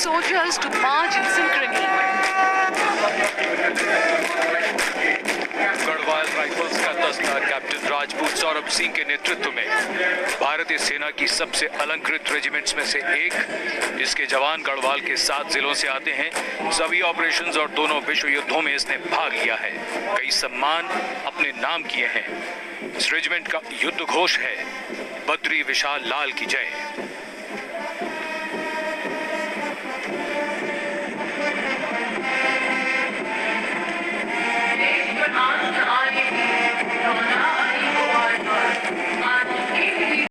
soldiers to march in synchrony. Garhwal rifles का दस्ता captain Rajput Saurabh Singh के नेतृत्व में भारतीय सेना की सबसे अलंकृत रेजिमेंट्स में से एक, जिसके जवान गढ़वाल के 7 जिलों से आते हैं। सभी ऑपरेशंस और दोनों विश्व युद्धों में इसने भाग लिया है, कई सम्मान अपने नाम किए हैं। इस रेजिमेंट का युद्ध घोष है, बद्री विशाल लाल की जय।